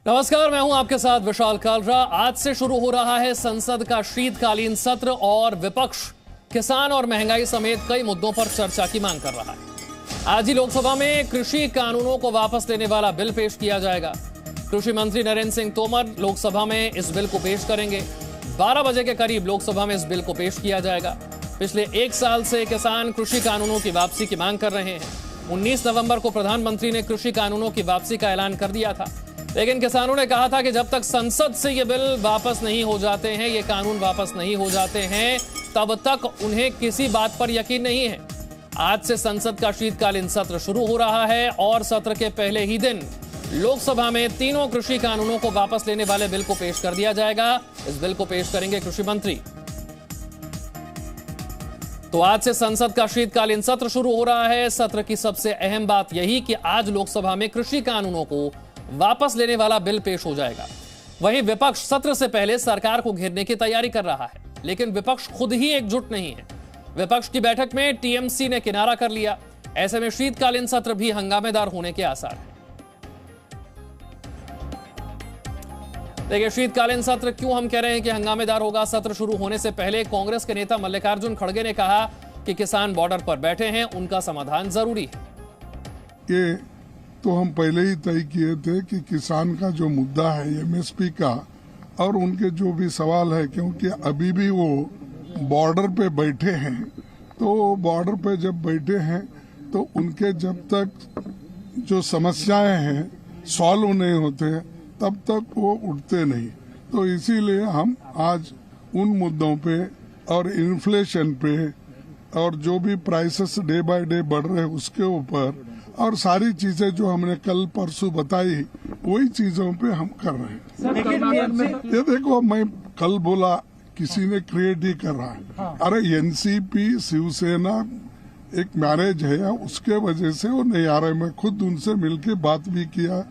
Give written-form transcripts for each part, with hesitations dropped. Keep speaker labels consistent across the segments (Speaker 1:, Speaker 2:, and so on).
Speaker 1: नमस्कार, मैं हूं आपके साथ विशाल कालरा। आज से शुरू हो रहा है संसद का शीतकालीन सत्र और विपक्ष किसान और महंगाई समेत कई मुद्दों पर चर्चा की मांग कर रहा है। आज ही लोकसभा में कृषि कानूनों को वापस लेने वाला बिल पेश किया जाएगा। कृषि मंत्री नरेंद्र सिंह तोमर लोकसभा में इस बिल को पेश करेंगे। 12 बजे के करीब लोकसभा में इस बिल को पेश किया जाएगा। पिछले 1 साल से किसान कृषि कानूनों की वापसी की मांग कर रहे हैं। 19 नवंबर को प्रधानमंत्री ने कृषि कानूनों की वापसी का ऐलान कर दिया था, लेकिन किसानों ने कहा था कि जब तक संसद से ये बिल वापस नहीं हो जाते हैं, ये कानून वापस नहीं हो जाते हैं, तब तक उन्हें किसी बात पर यकीन नहीं है। आज से संसद का शीतकालीन सत्र शुरू हो रहा है और सत्र के पहले ही दिन लोकसभा में तीनों कृषि कानूनों को वापस लेने वाले बिल को पेश कर दिया जाएगा। इस बिल को पेश करेंगे कृषि मंत्री। तो आज से संसद का शीतकालीन सत्र शुरू हो रहा है। सत्र की सबसे अहम बात यही कि आज लोकसभा में कृषि कानूनों को वापस लेने वाला बिल पेश हो जाएगा। वहीं विपक्ष सत्र से पहले सरकार को घेरने की तैयारी कर रहा है, लेकिन विपक्ष खुद ही एकजुट नहीं है। विपक्ष की बैठक में टीएमसी ने किनारा कर लिया। ऐसे में शीतकालीन सत्र भी हंगामेदार होने के आसार हैं। देखिए, शीतकालीन सत्र क्यों हम कह रहे हैं कि हंगामेदार होगा। सत्र शुरू होने से पहले कांग्रेस के नेता मल्लिकार्जुन खड़गे ने कहा कि किसान बॉर्डर पर बैठे हैं, उनका समाधान जरूरी है।
Speaker 2: ये तो हम पहले ही तय किए थे कि किसान का जो मुद्दा है एमएसपी का और उनके जो भी सवाल है, क्योंकि अभी भी वो बॉर्डर पे बैठे हैं, तो बॉर्डर पे जब बैठे हैं तो उनके जब तक जो समस्याएं हैं सॉल्व नहीं होते तब तक वो उठते नहीं। तो इसीलिए हम आज उन मुद्दों पे और इन्फ्लेशन पे और जो भी प्राइसेस डे बाय डे बढ़ रहे हैं उसके ऊपर और सारी चीजें जो हमने कल परसों बताई वही चीजों पे हम कर रहे हैं। ये देखो, मैं कल बोला किसी ने क्रिएट ही कर रहा है। अरे एनसीपी शिवसेना एक मैरिज है, उसके वजह से वो नहीं आ रहे। मैं खुद उनसे मिलके बात भी किया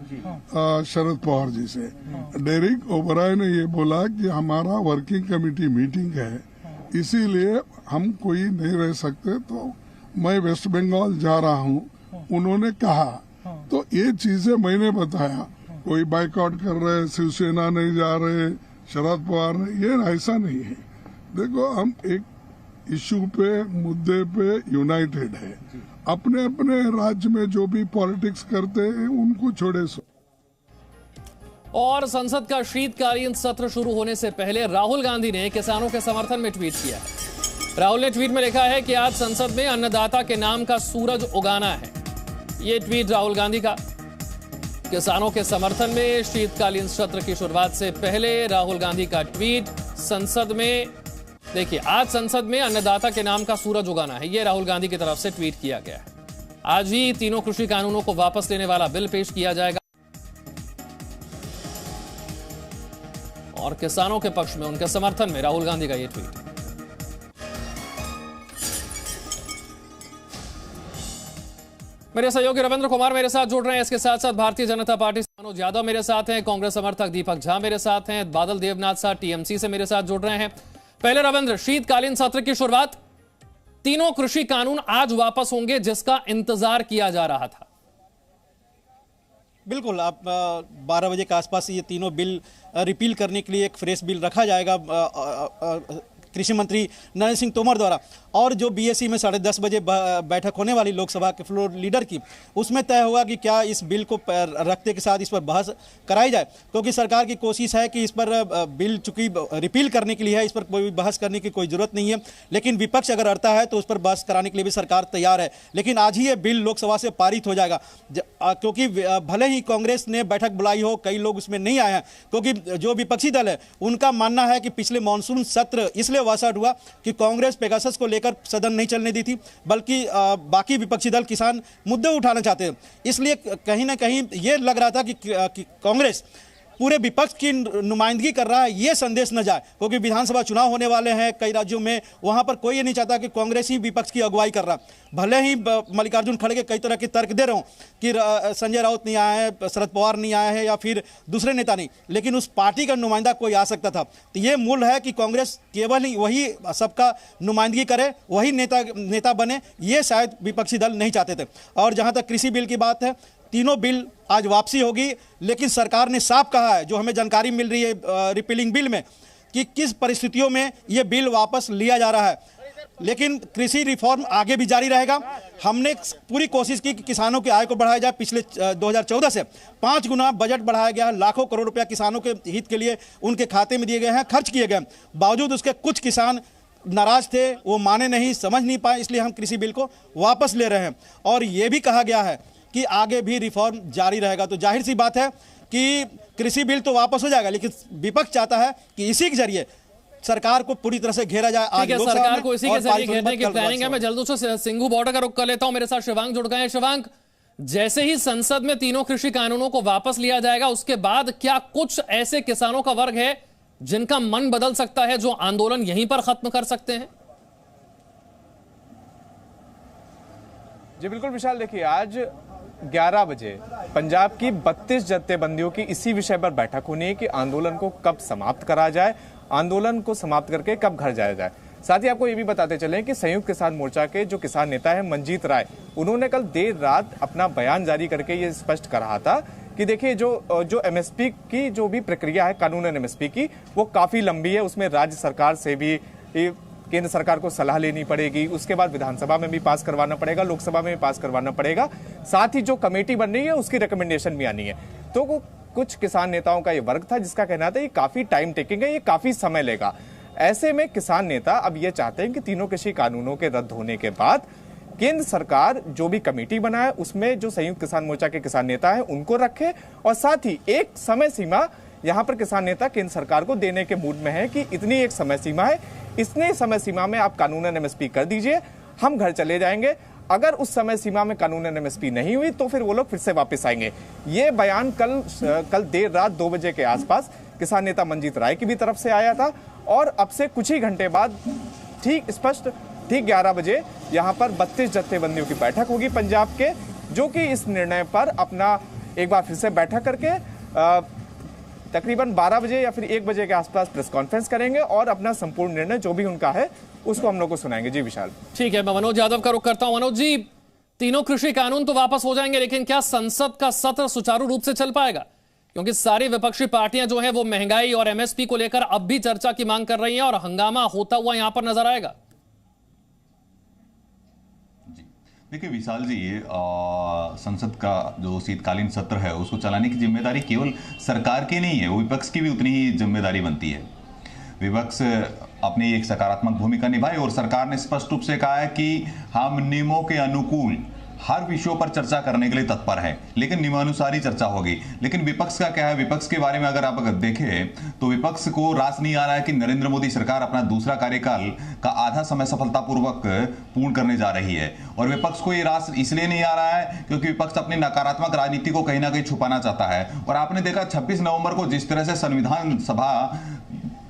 Speaker 2: शरद पवार जी से। डेरिक ओबराय ने ये बोला कि हमारा वर्किंग कमेटी मीटिंग है, इसीलिए हम कोई नहीं रह सकते, तो मैं वेस्ट बंगाल जा रहा हूँ, उन्होंने कहा। तो ये चीजें मैंने बताया। कोई बाइकआउट कर रहे, शिवसेना नहीं जा रहे, शरद पवार ने, ये ऐसा नहीं है। देखो, हम एक इशू पे, मुद्दे पे यूनाइटेड है। अपने अपने राज्य में जो भी पॉलिटिक्स करते हैं उनको छोड़े।
Speaker 1: और संसद का शीतकालीन सत्र शुरू होने से पहले राहुल गांधी ने किसानों के समर्थन में ट्वीट किया है। राहुल ने ट्वीट में लिखा है कि आज संसद में अन्नदाता के नाम का सूरज उगाना है। ये ट्वीट राहुल गांधी का किसानों के समर्थन में शीतकालीन सत्र की शुरुआत से पहले राहुल गांधी का ट्वीट। संसद में देखिए, आज संसद में अन्नदाता के नाम का सूरज उगाना है, ये राहुल गांधी की तरफ से ट्वीट किया गया है। आज ही तीनों कृषि कानूनों को वापस लेने वाला बिल पेश किया जाएगा और किसानों के पक्ष में, उनके समर्थन में राहुल गांधी का ये ट्वीट। मेरे सहयोगी रविंद्र कुमार मेरे साथ जुड़ रहे हैं। इसके साथ साथ भारतीय जनता पार्टी से मनोज यादव मेरे साथ हैं, कांग्रेस समर्थक दीपक झा मेरे साथ हैं, बादल देवनाथ साहब टीएमसी से मेरे साथ जुड़ रहे हैं। पहले रविंद्र, शीतकालीन सत्र की शुरुआत, तीनों कृषि कानून आज वापस होंगे जिसका इंतजार किया जा रहा था।
Speaker 3: बिल्कुल, आप 12 बजे के आसपास ये तीनों बिल रिपील करने के लिए एक फ्रेश बिल रखा जाएगा कृषि मंत्री नरेंद्र सिंह तोमर द्वारा। और जो बीएससी में 10:30 बजे बैठक होने वाली लोकसभा के फ्लोर लीडर की, उसमें तय होगा कि क्या इस बिल को रखते के साथ इस पर बहस कराई जाए, क्योंकि सरकार की कोशिश है कि इस पर बिल चूंकि रिपील करने के लिए है, इस पर कोई बहस करने की कोई जरूरत नहीं है। लेकिन विपक्ष अगर अड़ता है तो उस पर बहस कराने के लिए भी सरकार तैयार है। लेकिन आज ही ये बिल लोकसभा से पारित हो जाएगा, क्योंकि भले ही कांग्रेस ने बैठक बुलाई हो, कई लोग उसमें नहीं आए हैं, क्योंकि जो विपक्षी दल है उनका मानना है कि पिछले मानसून सत्र इसलिए वासट हुआ कि कांग्रेस पेगासस को लेकर सदन नहीं चलने दी थी, बल्कि बाकी विपक्षी दल किसान मुद्दे उठाना चाहते हैं। इसलिए कहीं ना कहीं ये लग रहा था कि कांग्रेस पूरे विपक्ष की नुमाइंदगी कर रहा है, ये संदेश न जाए, क्योंकि विधानसभा चुनाव होने वाले हैं कई राज्यों में, वहां पर कोई ये नहीं चाहता कि कांग्रेस ही विपक्ष की अगुवाई कर रहा। भले ही मल्लिकार्जुन खड़गे कई तरह के तर्क दे रहे हो कि संजय राउत नहीं आया है, शरद पवार नहीं आया है या फिर दूसरे नेता नहीं, लेकिन उस पार्टी का नुमाइंदा कोई आ सकता था। तो ये मूल है कि कांग्रेस केवल ही वही सबका नुमाइंदगी करे, वही नेता बने, ये शायद विपक्षी दल नहीं चाहते थे। और जहां तक कृषि बिल की बात है तीनों बिल आज वापसी होगी। लेकिन सरकार ने साफ कहा है, जो हमें जानकारी मिल रही है रिपीलिंग बिल में, कि किस परिस्थितियों में ये बिल वापस लिया जा रहा है। लेकिन कृषि रिफॉर्म आगे भी जारी रहेगा। हमने पूरी कोशिश की कि किसानों की आय को बढ़ाया जाए। पिछले 2014 से 5 गुना बजट बढ़ाया गया है। लाखों करोड़ रुपया किसानों के हित के लिए उनके खाते में दिए गए हैं, खर्च किए गए। बावजूद उसके कुछ किसान नाराज थे, वो माने नहीं, समझ नहीं पाए, इसलिए हम कृषि बिल को वापस ले रहे हैं। और ये भी कहा गया है कि आगे भी रिफॉर्म जारी रहेगा। तो जाहिर सी बात है कि कृषि बिल तो वापस हो जाएगा, लेकिन विपक्ष चाहता है कि इसी के जरिए सरकार को पूरी तरह से घेरा जाए।
Speaker 1: ठीक है, सरकार को इसी के जरिए घेरने की प्लानिंग है। मैं जल्दी से सिंघू बॉर्डर का रुख कर लेता हूं। मेरे साथ शिवांग जुड़ गए हैं। शिवांग, जैसे ही संसद में तीनों कृषि कानूनों को वापस लिया जाएगा, उसके बाद क्या कुछ ऐसे किसानों का वर्ग है जिनका मन बदल सकता है, जो आंदोलन यहीं पर खत्म कर सकते हैं?
Speaker 4: जी बिल्कुल विशाल, देखिए आज 11 बजे पंजाब की 32 जत्थेबंदियों की इसी विषय पर बैठक होनी है कि आंदोलन को कब समाप्त करा जाए, आंदोलन को समाप्त करके कब घर जाया जाए। साथ ही आपको ये भी बताते चलें कि संयुक्त किसान मोर्चा के जो किसान नेता है मंजीत राय, उन्होंने कल देर रात अपना बयान जारी करके ये स्पष्ट कर रहा था कि देखिए जो एमएसपी की जो भी प्रक्रिया है, कानूनन एमएसपी की, वो काफी लंबी है। उसमें राज्य सरकार से भी, केंद्र सरकार को सलाह लेनी पड़ेगी, उसके बाद विधानसभा में भी पास करवाना पड़ेगा, लोकसभा में भी पास करवाना पड़ेगा, साथ ही जो कमेटी बन रही है उसकी रिकमेंडेशन भी आनी है। तो वो कुछ किसान नेताओं का ये वर्ग था जिसका कहना था ये काफी टाइम टेकिंग है, ये काफी समय लेगा। ऐसे में किसान नेता अब ये चाहते हैं कि तीनों कृषि कानूनों के रद्द होने के बाद केंद्र सरकार जो भी कमेटी बनाए उसमें जो संयुक्त किसान मोर्चा के किसान नेता है उनको रखे, और साथ ही एक समय सीमा यहाँ पर किसान नेता केंद्र सरकार को देने के मूड में है कि इतनी एक समय सीमा है, इतने समय सीमा में आप कानूनन एमएसपी कर दीजिए, हम घर चले जाएंगे। अगर उस समय सीमा में कानूनन एमएसपी नहीं हुई तो फिर वो लोग फिर से वापस आएंगे। ये बयान कल देर रात 2 बजे के आसपास किसान नेता मंजीत राय की भी तरफ से आया था, और अब से कुछ ही घंटे बाद ठीक 11 बजे यहाँ पर 32 जत्थेबंदियों की बैठक होगी पंजाब के, जो कि इस निर्णय पर अपना एक बार फिर से बैठक करके तकरीबन 12 बजे या फिर 1 बजे के आसपास प्रेस कॉन्फ्रेंस करेंगे और अपना संपूर्ण निर्णय जो भी उनका है उसको हम लोग को सुनाएंगे। जी विशाल। ठीक है,
Speaker 1: मैं मनोज यादव का रुख करता हूं। मनोज जी, तीनों कृषि कानून तो वापस हो जाएंगे, लेकिन क्या संसद का सत्र सुचारू रूप से चल पाएगा? क्योंकि सारी विपक्षी पार्टियां जो हैं वो महंगाई और एमएसपी को लेकर अब भी चर्चा की मांग कर रही हैं और हंगामा होता हुआ यहां पर नजर आएगा।
Speaker 5: देखिए विशाल जी, संसद का जो शीतकालीन सत्र है उसको चलाने की जिम्मेदारी केवल सरकार की नहीं है, वो विपक्ष की भी उतनी ही जिम्मेदारी बनती है। विपक्ष अपनी एक सकारात्मक भूमिका निभाए और सरकार ने स्पष्ट रूप से कहा है कि हम नियमों के अनुकूल हर विषयों पर चर्चा करने के लिए तत्पर है, लेकिन नियमानुसार ही चर्चा होगी। लेकिन विपक्ष का क्या है? विपक्ष के बारे में अगर आप देखें तो विपक्ष को रास नहीं आ रहा है कि नरेंद्र मोदी सरकार अपना दूसरा कार्यकाल का आधा समय सफलतापूर्वक पूर्ण करने जा रही है, और विपक्ष को ये रास इसलिए नहीं आ रहा है क्योंकि विपक्ष अपनी नकारात्मक राजनीति को कहीं ना कहीं छुपाना चाहता है। और आपने देखा 26 नवंबर को जिस तरह से संविधान सभा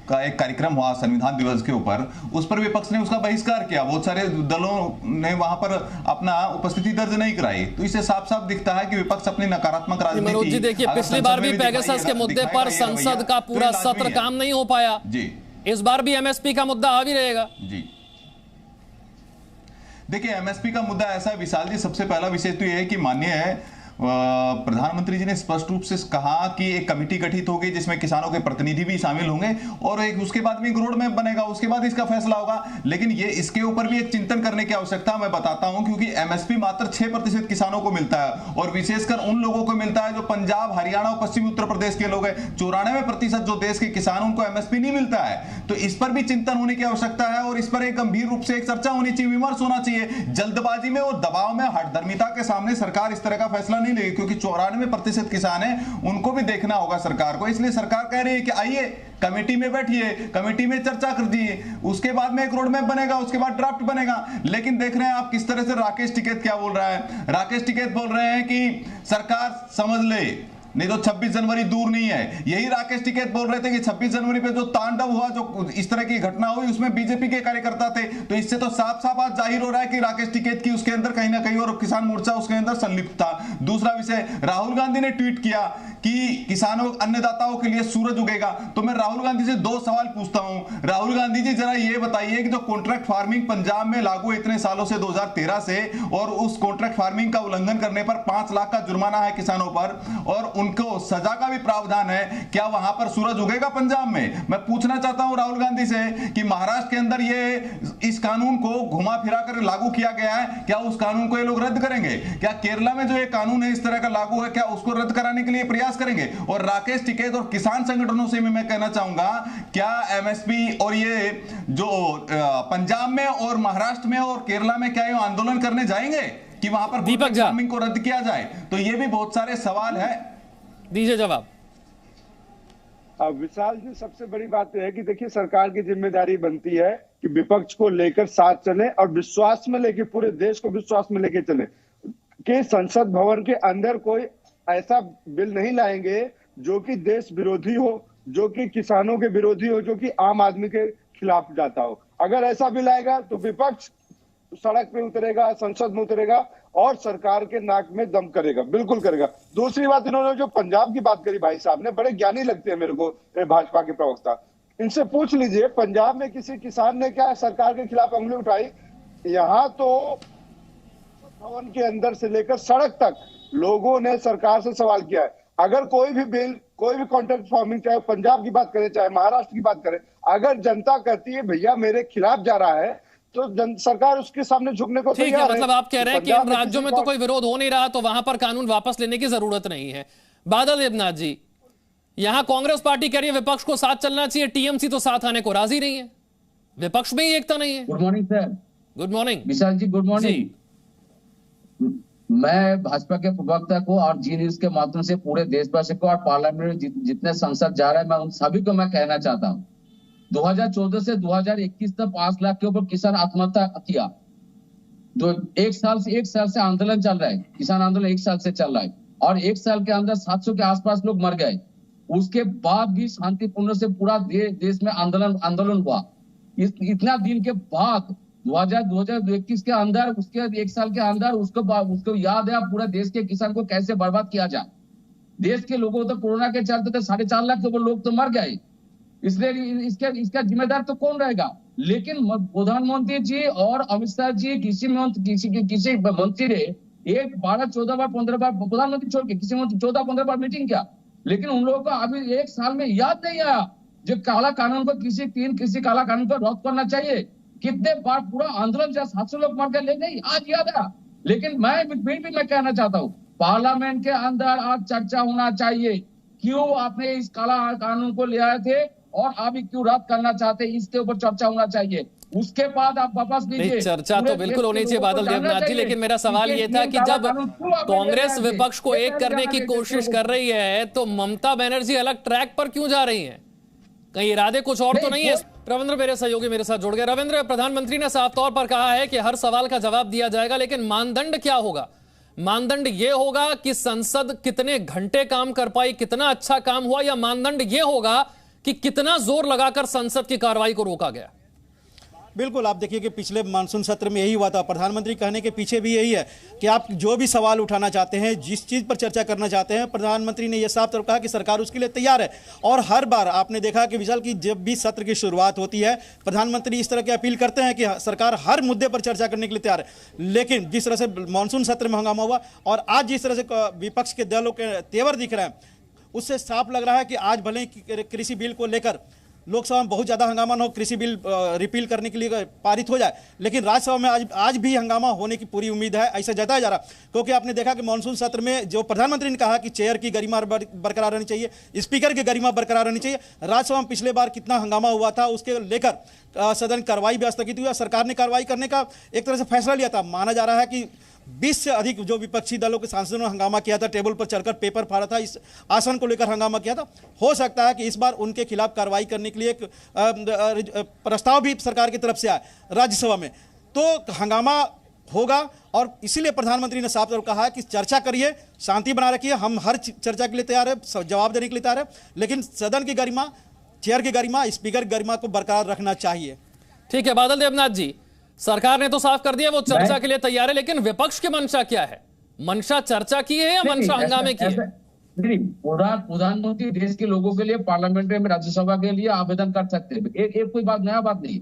Speaker 5: का एक कार्यक्रम हुआ संविधान दिवस के ऊपर, उस पर विपक्ष ने उसका बहिष्कार किया। बहुत सारे दलों ने वहां पर अपना उपस्थिति दर्ज नहीं कराई। तो इससे साफ साफ दिखता है कि विपक्ष अपनी नकारात्मक राजनीति।
Speaker 1: मनोज जी देखिए, पिछली बार भी पेगासस के मुद्दे पर संसद का पूरा सत्र काम नहीं हो पाया जी, इस बार भी एमएसपी का मुद्दा हावी रहेगा
Speaker 5: जी। देखिए एमएसपी का मुद्दा ऐसा है विशाल जी, सबसे पहला विषय तो यह है कि माननीय प्रधानमंत्री जी ने स्पष्ट रूप से कहा कि एक कमेटी गठित होगी जिसमें किसानों के प्रतिनिधि भी शामिल होंगे, और एक उसके बाद भी एक रोड मैप बनेगा, उसके बाद इसका फैसला होगा। लेकिन ये इसके ऊपर भी एक चिंतन करने की आवश्यकता मैं बताता हूं, क्योंकि एमएसपी मात्र 6% किसानों को मिलता है, और विशेषकर उन लोगों को मिलता है जो पंजाब, हरियाणा और पश्चिमी उत्तर प्रदेश के लोग हैं। 94% जो देश के किसान उनको एमएसपी नहीं मिलता है। तो इस पर भी चिंतन होने की आवश्यकता है, और इस पर एक गंभीर रूप से एक चर्चा होनी चाहिए, विमर्श होना चाहिए। जल्दबाजी में और दबाव में, हठधर्मिता के सामने सरकार इस तरह का फैसला नहीं लेगी, क्योंकि 94% किसान हैं, उनको भी देखना होगा सरकार को। इसलिए सरकार कह रही है कि आइए कमेटी में बैठिए, कमेटी में चर्चा कर दिए, उसके बाद में एक रोड मैप बनेगा, उसके बाद ड्राफ्ट बनेगा। लेकिन देख रहे हैं आप किस तरह से राकेश टिकैत क्या बोल रहा है। राकेश टिकैत बोल रहे हैं कि सरकार समझ ले, नहीं तो 26 जनवरी दूर नहीं है। यही राकेश टिकैत बोल रहे थे कि 26 जनवरी पे जो तांडव हुआ, जो इस तरह की घटना हुई, उसमें बीजेपी के कार्यकर्ता थे। तो इससे तो साफ साफ आज जाहिर हो रहा है कि राकेश टिकैत की उसके अंदर कहीं ना कहीं और किसान मोर्चा उसके अंदर संलिप्त था। दूसरा विषय, राहुल गांधी ने ट्वीट किया कि किसानों अन्नदाताओं के लिए सूरज उगेगा। तो मैं राहुल गांधी से 2 सवाल पूछता हूं। राहुल गांधी जी, जरा ये बताइए कि जो कॉन्ट्रैक्ट फार्मिंग पंजाब में लागू है इतने सालों से, 2013 से, और उस कॉन्ट्रैक्ट फार्मिंग का उल्लंघन करने पर 5 लाख का जुर्माना है किसानों पर और उनको सजा का भी प्रावधान है, क्या वहां पर सूरज उगेगा पंजाब में? मैं पूछना चाहता हूं राहुल गांधी से कि महाराष्ट्र के अंदर ये इस कानून को घुमा फिरा कर लागू किया गया है, क्या उस कानून को ये लोग रद्द करेंगे? क्या केरला में जो ये कानून है इस तरह का लागू है, क्या उसको रद्द कराने के लिए प्रयास करेंगे? और राकेश टिकैत और किसान संगठनों से भी मैं कहना चाहूंगा, क्या एमएसपी और ये जो पंजाब में और महाराष्ट्र में और केरला में क्या ये आंदोलन करने जाएंगे कि वहां पर
Speaker 1: दीपक झा
Speaker 5: फार्मिंग को रद्द किया जाए? तो ये भी बहुत सारे सवाल है,
Speaker 1: दीजिए जवाब।
Speaker 6: विशाल जी, सबसे बड़ी बात यह है कि देखिए, सरकार की जिम्मेदारी बनती है कि विपक्ष को लेकर साथ चले और विश्वास में लेके, पूरे देश को विश्वास में लेके चले कि संसद भवन के अंदर कोई ऐसा बिल नहीं लाएंगे जो कि देश विरोधी हो, जो कि किसानों के विरोधी हो, जो कि आम आदमी के खिलाफ जाता हो। अगर ऐसा बिल आएगा तो विपक्ष सड़क पे उतरेगा, संसद में उतरेगा और सरकार के नाक में दम करेगा, बिल्कुल करेगा। दूसरी बात, इन्होंने जो पंजाब की बात करी, भाई साहब ने बड़े ज्ञानी लगते हैं मेरे को, भाजपा के प्रवक्ता, इनसे पूछ लीजिए पंजाब में किसी किसान ने क्या सरकार के खिलाफ उंगली उठाई? यहाँ तो भवन के अंदर से लेकर सड़क तक लोगों ने सरकार से सवाल किया है। अगर कोई भी बिल, कोई भी कॉन्ट्रैक्ट फार्मिंग, चाहे पंजाब की बात करें चाहे महाराष्ट्र की बात करें, अगर जनता कहती है भैया मेरे खिलाफ जा रहा है, तो सरकार उसके सामने झुकने को
Speaker 1: ठीक है। मतलब आप कह रहे हैं कि इन राज्यों में तो कोई विरोध हो नहीं रहा, तो वहां पर कानून वापस लेने की जरूरत नहीं है। बादल देवनाथ जी, यहां कांग्रेस पार्टी कह रही है विपक्ष को साथ चलना चाहिए, टीएमसी तो साथ आने को राजी नहीं है, विपक्ष में ही एकता नहीं है।
Speaker 7: Good morning sir.
Speaker 1: Good morning
Speaker 7: Vishal ji, good morning. मैं भाजपा के प्रवक्ता को और जी न्यूज के माध्यम से पूरे देशवासी को और पार्लियामेंट में जितने सांसद जा रहे हैं, मैं उन सभी को मैं कहना चाहता हूँ, 2014 से 2021 तक 5 लाख के ऊपर किसान आत्महत्या किया। तो एक साल से आंदोलन चल रहा है, किसान आंदोलन 1 साल से चल रहा है और 1 साल के अंदर 700 के आसपास लोग मर गए। उसके बाद भी शांतिपूर्ण से पूरा देश में आंदोलन हुआ। इतना दिन के बाद 2021 के अंदर, उसके 1 साल के अंदर उसको याद है पूरे देश के किसान को कैसे बर्बाद किया जाए। देश के लोगों तो कोरोना के चलते थे 4.5 लाख के लोग तो मर गए, इसलिए इसका जिम्मेदार तो कौन रहेगा? लेकिन प्रधानमंत्री जी और अमित शाह जी, किसी मंत्री ने 1, 12, 14 बार, 15 बार, प्रधानमंत्री छोड़ के किसी मंत्री 14-15 बार मीटिंग किया, लेकिन उन लोगों को अभी 1 साल में याद नहीं आया जो काला कानून को किसी काला कानून को रद्द करना चाहिए। कितने बार पूरा आंदोलन 700 लोग मर गए, नहीं आज याद आया। लेकिन मैं कहना चाहता हूँ, पार्लियामेंट के अंदर आज चर्चा होना चाहिए, क्यों आपने इस काला कानून को ले आए थे और अभी क्यों रद्द करना चाहते हैं, इसके ऊपर चर्चा होना चाहिए। उसके बाद आप वापस लीजिए।
Speaker 1: चर्चा तो बिल्कुल होनी चाहिए बादल देवनाथ जी, लेकिन मेरा सवाल ये था कि जब कांग्रेस विपक्ष को एक करने की कोशिश कर रही है तो ममता बनर्जी अलग ट्रैक पर क्यों जा रही है? कहीं इरादे कुछ और तो नहीं है? रविंद्र मेरे सहयोगी मेरे साथ जुड़ गए। रविंद्र, प्रधानमंत्री ने साफ तौर पर कहा है कि हर सवाल का जवाब दिया जाएगा, लेकिन मानदंड क्या होगा? मानदंड यह होगा कि संसद कितने घंटे काम कर पाई, कितना अच्छा काम हुआ, या मानदंड यह होगा कि कितना जोर लगाकर संसद की कार्रवाई को रोका गया?
Speaker 3: बिल्कुल, आप देखिए कि पिछले मानसून सत्र में यही हुआ था। प्रधानमंत्री कहने के पीछे भी यही है कि आप जो भी सवाल उठाना चाहते हैं, जिस चीज़ पर चर्चा करना चाहते हैं, प्रधानमंत्री ने यह साफ तौर कहा कि सरकार उसके लिए तैयार है। और हर बार आपने देखा कि विशाल की जब भी सत्र की शुरुआत होती है, प्रधानमंत्री इस तरह की अपील करते हैं कि सरकार हर मुद्दे पर चर्चा करने के लिए तैयार है। लेकिन जिस तरह से मानसून सत्र में हंगामा हुआ और आज जिस तरह से विपक्ष के दलों के तेवर दिख रहे हैं, उससे साफ लग रहा है कि आज भले ही कृषि बिल को लेकर लोकसभा में बहुत ज़्यादा हंगामा न हो, कृषि बिल रिपील करने के लिए पारित हो जाए, लेकिन राज्यसभा में आज भी हंगामा होने की पूरी उम्मीद है, ऐसा जताया जा रहा। क्योंकि आपने देखा कि मानसून सत्र में जो प्रधानमंत्री ने कहा कि चेयर की गरिमा बरकरार रहनी चाहिए, स्पीकर की गरिमा बरकरार रहनी चाहिए। राज्यसभा में पिछले बार कितना हंगामा हुआ था, उसके लेकर सदन कार्रवाई भी स्थगित हुई। सरकार ने कार्रवाई करने का एक तरह से फैसला लिया था। माना जा रहा है कि 20 से अधिक जो विपक्षी दलों के सांसदों ने हंगामा किया था, टेबल पर चढ़कर पेपर फाड़ा था, इस आसन को लेकर हंगामा किया था। हो सकता है कि इस बार उनके खिलाफ कार्रवाई करने के लिए एक प्रस्ताव भी सरकार की तरफ से आए राज्यसभा में। तो हंगामा होगा। और इसीलिए प्रधानमंत्री ने साफ तौर पर कहा है कि चर्चा करिए, शांति बना रखिए, हम हर चर्चा के लिए तैयार है, जवाब देने के लिए तैयार है, लेकिन सदन की गरिमा, चेयर की गरिमा, स्पीकर की गरिमा को बरकरार रखना चाहिए।
Speaker 1: ठीक है बादल देवनाथ जी, सरकार ने तो साफ कर दिया वो चर्चा के लिए तैयार है, लेकिन विपक्ष की मंशा क्या है? मंशा चर्चा की है या मंशा हंगामे की है?
Speaker 7: प्रधानमंत्री देश के लोगों के लिए पार्लियामेंट में, राज्यसभा के लिए आवेदन कर सकते हैं, एक कोई बात नया बात नहीं।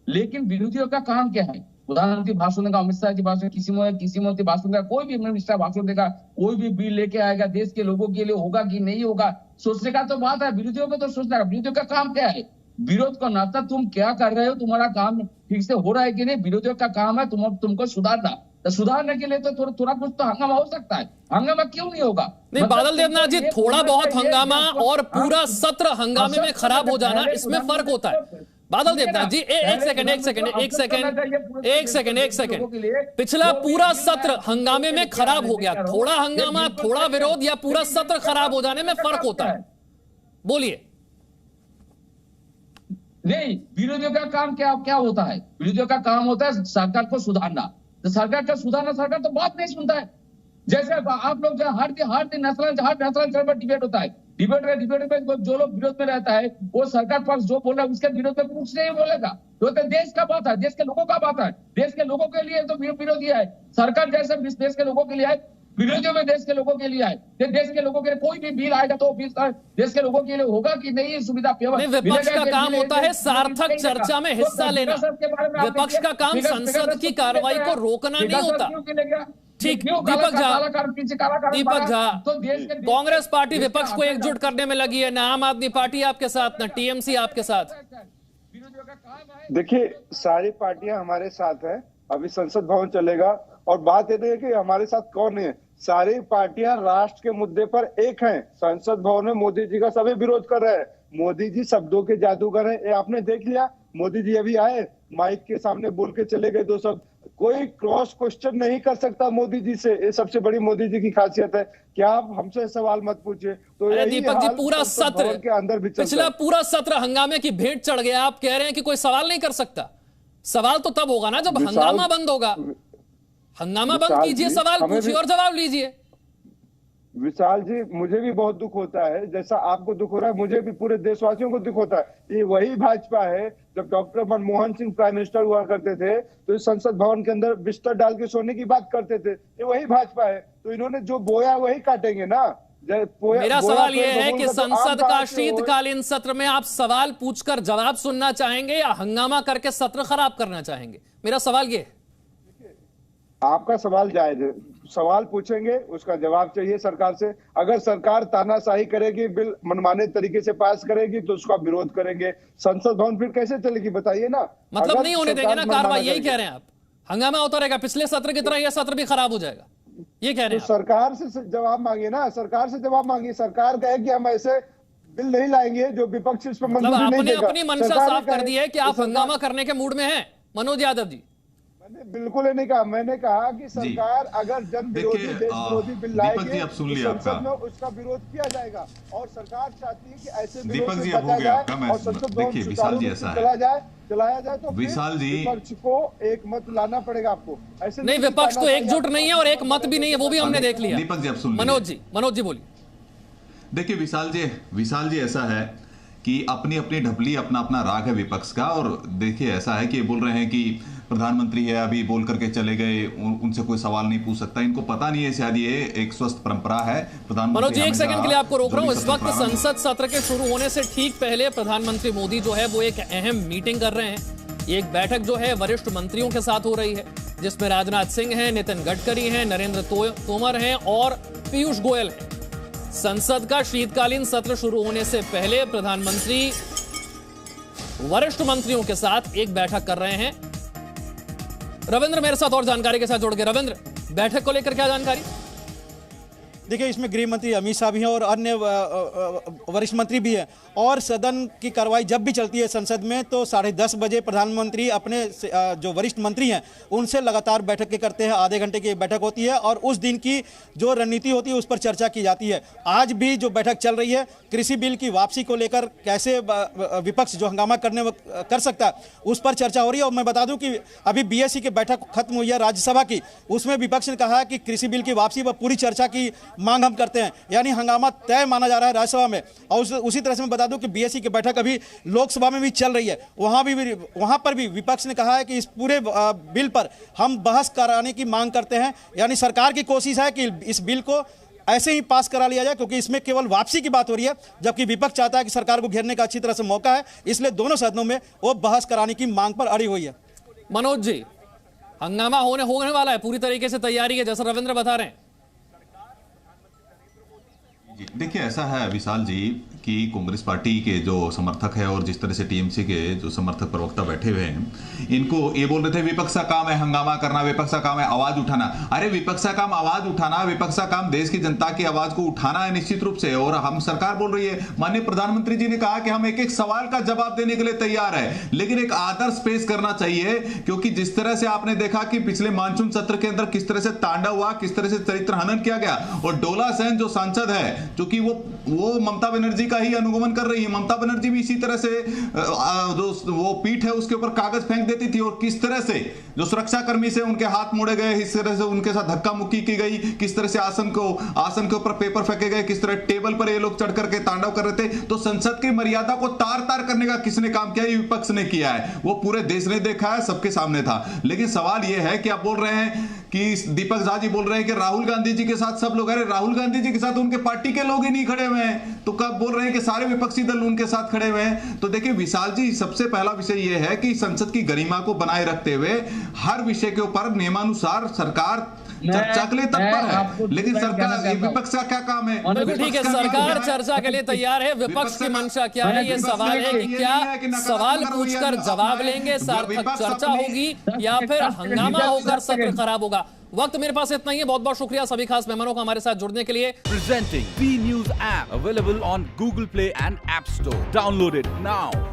Speaker 7: लेकिन विरोधियों का काम क्या है? प्रधानमंत्री भाषण देगा, अमित शाह जी भाषण, किसी मंत्री भाषण देगा, कोई भी मिनिस्टर भाषण देगा, कोई भी बिल लेके आएगा, देश के लोगों के लिए होगा कि नहीं होगा, सोचने का तो बात है। विरोधियों को तो सोचना है। विरोधियों का काम क्या है? विरोध को नाता तुम क्या कर रहे हो, तुम्हारा काम ठीक से हो रहा है कि नहीं। विरोधियों का काम है तुमको सुधारना, तो सुधारने के लिए तो थोड़ा कुछ तो हंगामा हो सकता है। हंगामा क्यों नहीं होगा?
Speaker 1: नहीं बादल देवनाथ जी, थोड़ा बहुत हंगामा और पूरा सत्र हंगामे में खराब हो जाना, इसमें फर्क होता है। बादल देवनाथ जी एक सेकंड, पिछला पूरा सत्र हंगामे में खराब हो गया। थोड़ा हंगामा, थोड़ा विरोध या पूरा सत्र खराब हो जाने में फर्क होता है। बोलिए।
Speaker 7: नहीं, विरोधियों का काम क्या होता है? विरोधियों का काम होता है सरकार को सुधारना। तो सरकार का सुधारना, सरकार तो बात नहीं सुनता है। जैसे आप लोग जो हर दिन नेशनल पर डिबेट होता है, डिबेट में जो लोग विरोध में रहता है वो सरकार पक्ष जो बोल रहा है उसके विरोध में कुछ नहीं बोलेगा। तो देश का बात है, देश के लोगों का बात है, देश के लोगों के लिए तो विरोधी है। सरकार जैसे देश के लोगों के लिए है, विरोधियों में देश के लोगों के लिए है। देश के लोगों के लिए कोई भी बिल आएगा तो देश के लोगों के लिए होगा कि नहीं, सुविधा
Speaker 1: विपक्ष का काम होता है सार्थक चर्चा में हिस्सा लेना। विपक्ष का काम संसद की कार्रवाई को रोकना नहीं होता। ठीक, दीपक झा, कांग्रेस पार्टी विपक्ष को एकजुट करने में लगी है, ना आम आदमी पार्टी आपके साथ, ना टीएमसी आपके साथ।
Speaker 6: देखिए, सारी पार्टियां हमारे साथ है। अभी संसद भवन चलेगा और बात ये है कि हमारे साथ कौन है। सारी पार्टियां राष्ट्र के मुद्दे पर एक हैं। संसद भवन में मोदी जी का सभी विरोध कर रहे हैं। मोदी जी शब्दों के जादूगर हैं, ये आपने देख लिया। मोदी जी अभी आए, माइक के सामने बोल के चले गए 2 शब्द। कोई क्रॉस क्वेश्चन नहीं कर सकता मोदी जी से, ये सबसे बड़ी मोदी जी की खासियत है। क्या आप हमसे सवाल मत पूछिए। तो
Speaker 1: दीपक जी, पूरा सत्र
Speaker 6: के अंदर भी
Speaker 1: पिछला पूरा सत्र हंगामे की भेंट चढ़ गया। आप कह रहे हैं कि कोई सवाल नहीं कर सकता। सवाल तो तब होगा ना जब हंगामा बंद होगा। हंगामा बंद कीजिए, सवाल पूछिए और जवाब लीजिए।
Speaker 6: विशाल जी, मुझे भी बहुत दुख होता है, जैसा आपको दुख हो रहा है मुझे भी, पूरे देशवासियों को दुख होता है। ये वही भाजपा है, जब doctor Manmohan Singh prime minister हुआ करते थे तो इस संसद भवन के अंदर बिस्तर डाल के सोने की बात करते थे। ये वही भाजपा है। तो इन्होंने जो बोया वही काटेंगे ना।
Speaker 1: मेरा सवाल यह है कि संसद का शीतकालीन सत्र में आप सवाल पूछकर जवाब सुनना चाहेंगे या हंगामा करके सत्र खराब करना चाहेंगे? मेरा सवाल ये है।
Speaker 6: आपका सवाल जायज है, सवाल पूछेंगे, उसका जवाब चाहिए सरकार से। अगर सरकार तानाशाही करेगी, बिल मनमाने तरीके से पास करेगी तो उसका विरोध करेंगे। संसद भवन फिर कैसे चलेगी बताइए ना।
Speaker 1: मतलब नहीं होने देंगे ना कार्रवाई, यही कह रहे हैं आप? हंगामा होता रहेगा पिछले सत्र की तरह, यह सत्र भी खराब हो जाएगा, ये कह रहे हैं?
Speaker 6: सरकार से जवाब मांगिए ना, सरकार से जवाब मांगिए। सरकार कहे कि हम ऐसे बिल नहीं लाएंगे जो विपक्ष इस पर मंजूरी नहीं देगा।
Speaker 1: अपनी मंशा साफ कर दी है कि आप हंगामा करने के मूड में हैं। मनोज यादव जी,
Speaker 6: मैंने बिल्कुल नहीं कहा। मैंने कहा कि सरकार अगर जन विरोधी, देश विरोधी बिल लाएगी तो संसद में उसका विरोध किया जाएगा। और सरकार चाहती है कि ऐसे
Speaker 5: दीपक जी अब हो गया आपका। मैं देखिए विशाल जी, ऐसा है
Speaker 6: चलाया जाए तो
Speaker 5: विशाल जी,
Speaker 6: विपक्ष को एक मत लाना पड़ेगा आपको। ऐसे
Speaker 1: नहीं, विपक्ष तो एकजुट नहीं है और एक मत भी नहीं है, वो भी हमने देख लिया।
Speaker 5: दीपक जी अब सुन,
Speaker 1: मनोज जी बोलिए।
Speaker 5: देखिए विशाल जी ऐसा है कि अपनी अपनी ढपली, अपना अपना राग है विपक्ष का। और देखिए ऐसा है कि ये बोल रहे हैं कि प्रधानमंत्री है, अभी बोल करके चले गए, उनसे कोई सवाल नहीं पूछ सकता। इनको पता नहीं है शायद ये एक स्वस्थ परंपरा है। प्रधानमंत्री,
Speaker 1: मनोज जी एक सेकंड के लिए आपको रोक रहा हूं। इस वक्त संसद सत्र के शुरू होने से ठीक पहले प्रधानमंत्री मोदी जो है वो एक अहम मीटिंग कर रहे हैं। ये एक बैठक जो है वरिष्ठ मंत्रियों के साथ हो रही है, जिसमें राजनाथ सिंह हैं, नितिन गडकरी हैं, नरेंद्र तोमर हैं और पीयूष गोयल हैं। संसद का शीतकालीन सत्र शुरू होने से पहले प्रधानमंत्री वरिष्ठ मंत्रियों के साथ एक बैठक कर रहे हैं। रविंद्र मेरे साथ और जानकारी के साथ जुड़ गए। रविंद्र, बैठक को लेकर क्या जानकारी?
Speaker 3: देखिए इसमें गृह मंत्री अमित शाह भी हैं और अन्य वरिष्ठ मंत्री भी हैं, और सदन की कार्रवाई जब भी चलती है संसद में तो 10:30 बजे प्रधानमंत्री अपने जो वरिष्ठ मंत्री हैं उनसे लगातार बैठकें करते हैं। आधे घंटे की बैठक होती है और उस दिन की जो रणनीति होती है उस पर चर्चा की जाती है। आज भी जो बैठक चल रही है कृषि बिल की वापसी को लेकर कैसे विपक्ष जो हंगामा कर सकता है उस पर चर्चा हो रही है। और मैं बता दूं कि अभी बीएससी की बैठक खत्म हुई है राज्यसभा की, उसमें विपक्ष ने कहा कि कृषि बिल की वापसी पर पूरी चर्चा की मांग हम करते हैं, यानी हंगामा तय माना जा रहा है राज्यसभा में। और उसी तरह से मैं बता दूं कि बीएससी की बैठक अभी लोकसभा में भी चल रही है, वहां पर भी विपक्ष ने कहा है कि इस पूरे बिल पर हम बहस कराने की मांग करते हैं। यानी सरकार की कोशिश है कि इस बिल को ऐसे ही पास करा लिया जाए, क्योंकि इसमें केवल वापसी की बात हो रही है, जबकि विपक्ष चाहता है कि सरकार को घेरने का अच्छी तरह से मौका है, इसलिए दोनों सदनों में वो बहस कराने की मांग पर अड़ी हुई है।
Speaker 1: मनोज जी, हंगामा होने वाला है, पूरी तरीके से तैयारी है जैसा रविंद्र बता रहे हैं।
Speaker 5: देखिए ऐसा है विशाल जी कि कांग्रेस पार्टी के जो समर्थक है और जिस तरह से टीएमसी के जो समर्थक प्रवक्ता बैठे हुए हैं, इनको ये बोल रहे थे विपक्ष का काम है हंगामा करना, विपक्ष का काम है आवाज उठाना। अरे विपक्ष का काम आवाज उठाना, विपक्ष का काम देश की जनता की आवाज को उठाना है निश्चित रूप से। और हम सरकार बोल रही है, माननीय प्रधानमंत्री जी ने कहा कि हम एक एक सवाल का जवाब देने के लिए तैयार है, लेकिन एक आदर्श पेश करना चाहिए। क्योंकि जिस तरह से आपने देखा कि पिछले मानसून सत्र के अंदर किस तरह से तांडव हुआ, किस तरह से चरित्र हनन किया गया, और डोला सेन जो सांसद है क्योंकि वो ममता बनर्जी का ही अनुगमन कर रही है, ममता बनर्जी भी इसी तरह से जो वो पीठ है उसके ऊपर कागज फेंक देती थी, और किस तरह से जो सुरक्षाकर्मी से उनके हाथ मोड़े गए, इस तरह से उनके साथ धक्का मुक्की की गई, किस तरह से आसन के ऊपर पेपर फेंके गए, किस तरह टेबल पर ये लोग चढ़ करके तांडव कर रहे थे। तो संसद की मर्यादा को तार तार करने का किसने काम किया? ये विपक्ष ने किया है, वो पूरे देश ने देखा है, सबके सामने था। लेकिन सवाल ये है कि आप बोल रहे हैं कि दीपक झा जी बोल रहे हैं कि राहुल गांधी जी के साथ सब लोग, अरे राहुल गांधी जी के साथ उनके पार्टी के लोग ही नहीं खड़े हुए हैं, तो कब बोल रहे हैं कि सारे विपक्षी दल उनके साथ खड़े हुए हैं? तो देखिए विशाल जी, सबसे पहला विषय यह है कि संसद की गरिमा को बनाए रखते हुए हर विषय के ऊपर नियमानुसार सरकार चर्चा के लिए तत्पर है, लेकिन सरकार विपक्ष का क्या काम है?
Speaker 1: बिल्कुल ठीक है, सरकार चर्चा के लिए तैयार है, विपक्ष की मंशा क्या है? ये सवाल है कि क्या सवाल पूछकर जवाब लेंगे, सार्थक चर्चा होगी, या फिर हंगामा होकर सत्र खराब होगा? वक्त मेरे पास इतना ही है। बहुत बहुत शुक्रिया सभी खास मेहमानों का हमारे साथ जुड़ने के लिए।
Speaker 8: Presenting B news app available on Google Play and App Store. Download it now.